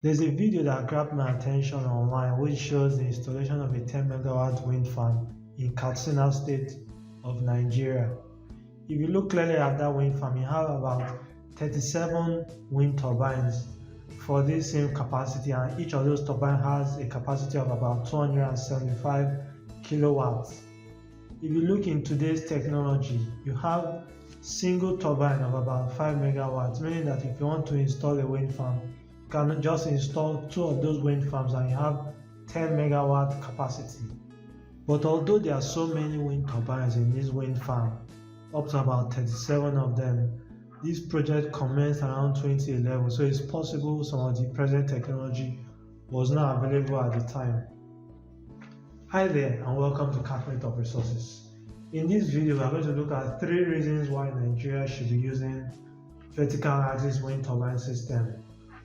There's a video that grabbed my attention online which shows the installation of a 10 megawatt wind farm in Katsina State of Nigeria. If you look clearly at that wind farm, you have about 37 wind turbines for this same capacity, and each of those turbines has a capacity of about 275 kilowatts. If you look in today's technology, you have single turbine of about 5 megawatts, meaning that if you want to install a wind farm, you can just install two of those wind farms and you have 10 megawatt capacity. But although there are so many wind turbines in this wind farm, up to about 37 of them, this project commenced around 2011, so it's possible some of the present technology was not available at the time. Hi there and welcome to Cabinet of Resources. In this video, we are going to look at 3 reasons why Nigeria should be using vertical axis wind turbine system.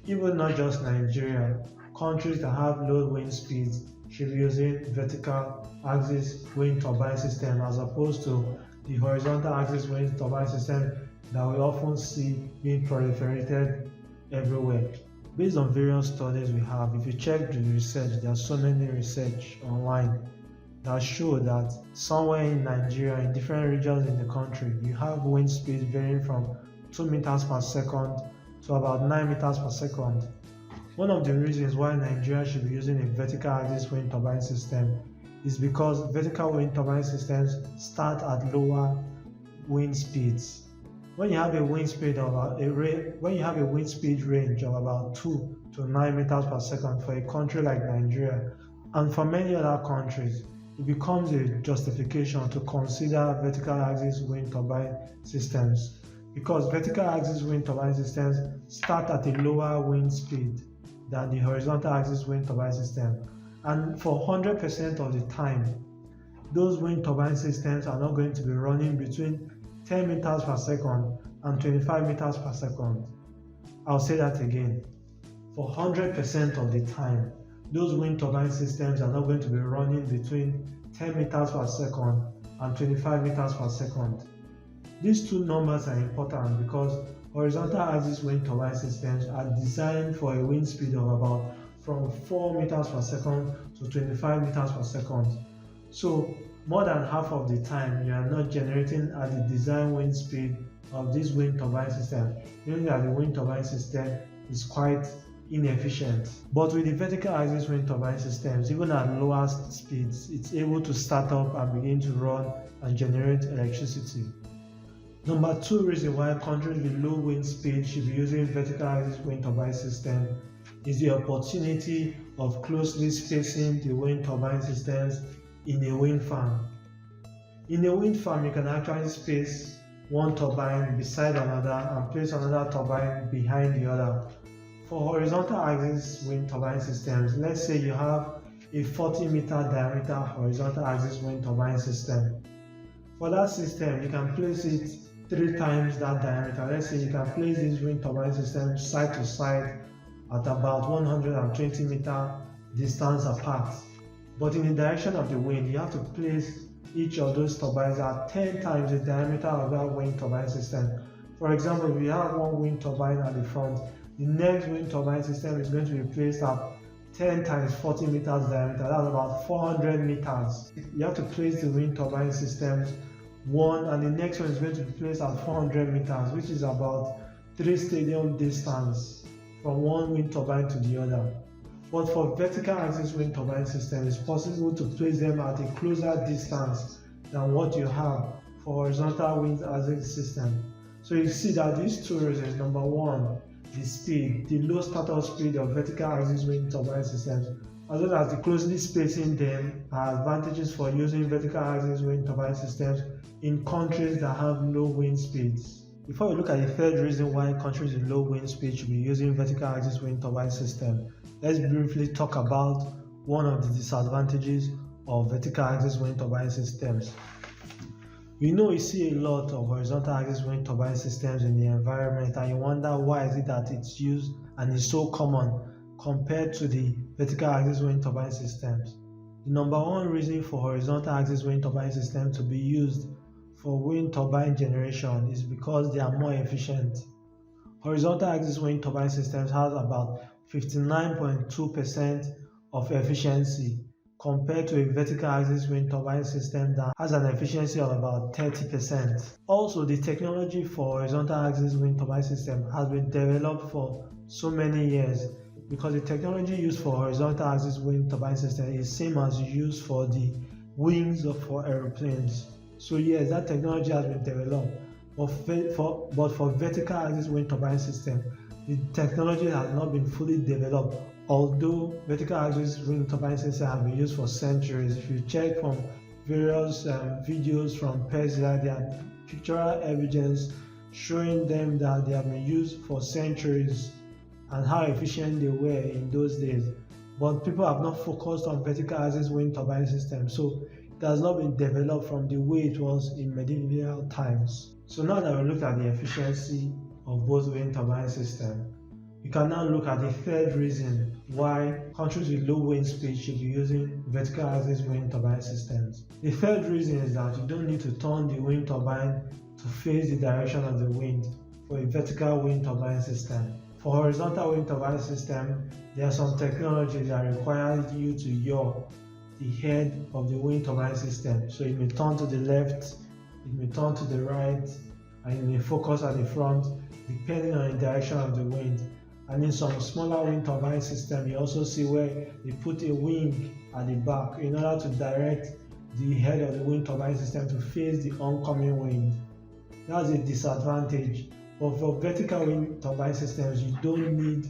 Even not just Nigeria, countries that have low wind speeds should be using vertical axis wind turbine system as opposed to the horizontal axis wind turbine system that we often see being proliferated everywhere. Based on various studies we have, if you check the research, there are so many research online that show that somewhere in Nigeria, in different regions in the country, you have wind speeds varying from 2 meters per second to about 9 meters per second. One of the reasons why Nigeria should be using a vertical axis wind turbine system is because vertical wind turbine systems start at lower wind speeds. When you have a wind speed range of about 2 to 9 meters per second for a country like Nigeria and for many other countries, it becomes a justification to consider vertical axis wind turbine systems because vertical axis wind turbine systems start at a lower wind speed than the horizontal axis wind turbine system, and for 100% of the time, those wind turbine systems are not going to be running between 10 meters per second and 25 meters per second. I'll say that again. For 100% of the time, those wind turbine systems are not going to be running between 10 meters per second and 25 meters per second. These two numbers are important because horizontal axis wind turbine systems are designed for a wind speed of about from 4 meters per second to 25 meters per second. So more than half of the time you are not generating at the design wind speed of this wind turbine system, meaning that the wind turbine system is quite inefficient. But with the vertical axis wind turbine systems, even at lower speeds, it's able to start up and begin to run and generate electricity. Number 2 reason why countries with low wind speed should be using vertical axis wind turbine system is the opportunity of closely spacing the wind turbine systems in a wind farm. In a wind farm, you can actually space one turbine beside another and place another turbine behind the other. For horizontal axis wind turbine systems, let's say you have a 40-meter diameter horizontal axis wind turbine system. For that system, you can place it 3 times that diameter. Let's say you can place this wind turbine system side to side at about 120 meter distance apart. But in the direction of the wind, you have to place each of those turbines at 10 times the diameter of that wind turbine system. For example, if you have one wind turbine at the front, the next wind turbine system is going to be placed at 10 times 40 meters diameter. That's about 400 meters. You have to place the wind turbine systems one, and the next one is going to be placed at 400 meters, which is about 3 stadium distance from one wind turbine to the other. But for vertical axis wind turbine system, it's possible to place them at a closer distance than what you have for horizontal wind axis system. So you see that these 2 reasons, number 1, the speed, the low startup speed of vertical axis wind turbine systems, as well as the closely spacing them, are advantages for using vertical axis wind turbine systems in countries that have low wind speeds. Before we look at the 3rd reason why countries with low wind speed should be using vertical axis wind turbine system, let's briefly talk about one of the disadvantages of vertical axis wind turbine systems. You see a lot of horizontal axis wind turbine systems in the environment, and you wonder why is it that it's used and is so common compared to the vertical axis wind turbine systems. The number 1 reason for horizontal axis wind turbine systems to be used for wind turbine generation is because they are more efficient. Horizontal axis wind turbine systems has about 59.2% of efficiency compared to a vertical axis wind turbine system that has an efficiency of about 30%. Also, the technology for horizontal axis wind turbine system has been developed for so many years, because the technology used for horizontal axis wind turbine system is same as used for the wings for aeroplanes. So yes, that technology has been developed, but for vertical axis wind turbine system, the technology has not been fully developed, although vertical axis wind turbine systems have been used for centuries. If you check from various videos from Persia, there are pictorial evidence showing them that they have been used for centuries and how efficient they were in those days. But people have not focused on vertical axis wind turbine systems, so it has not been developed from the way it was in medieval times. So now that we look at the efficiency of both wind turbine systems, we can now look at the third reason why countries with low wind speed should be using vertical axis wind turbine systems. The third reason is that you don't need to turn the wind turbine to face the direction of the wind for a vertical wind turbine system. For horizontal wind turbine system, there are some technologies that require you to yaw the head of the wind turbine system. So it may turn to the left, it may turn to the right, and it may focus at the front depending on the direction of the wind. And in some smaller wind turbine system, you also see where they put a wing at the back in order to direct the head of the wind turbine system to face the oncoming wind. That's a disadvantage. But for vertical wind turbine systems, you don't need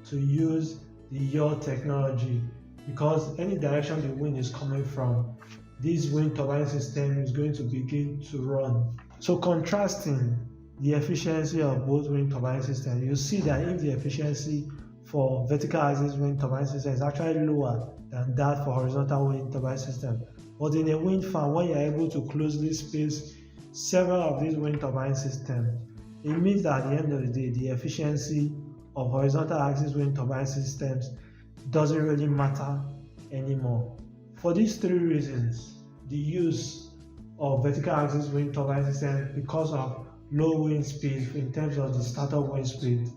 to use the yaw technology, because any direction the wind is coming from, this wind turbine system is going to begin to run. So contrasting the efficiency of both wind turbine systems, you see that if the efficiency for vertical axis wind turbine system is actually lower than that for horizontal wind turbine system. But in a wind farm, when you're able to closely space several of these wind turbine systems, it means that at the end of the day, the efficiency of horizontal axis wind turbine systems doesn't really matter anymore. For these three reasons, the use of vertical axis wind turbine systems because of low wind speed in terms of the startup wind speed.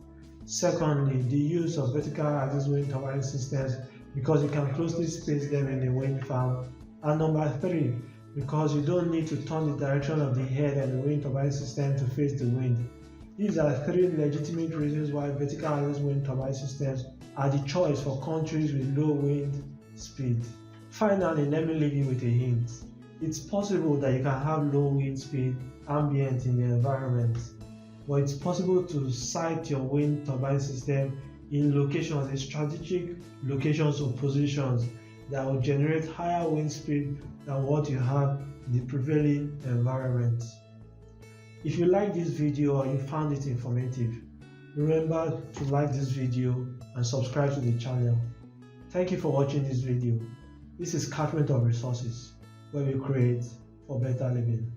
Secondly, the use of vertical axis wind turbine systems because you can closely space them in a wind farm. And number three, because you don't need to turn the direction of the head of the wind turbine system to face the wind. These are three legitimate reasons why vertical axis wind turbine systems are the choice for countries with low wind speed. Finally, let me leave you with a hint. It's possible that you can have low wind speed ambient in the environment, but it's possible to site your wind turbine system in locations, in strategic locations or positions that will generate higher wind speed than what you have in the prevailing environment. If you like this video or you found it informative, remember to like this video and subscribe to the channel. Thank you for watching this video. This is Catchment of Resources, where we create for better living.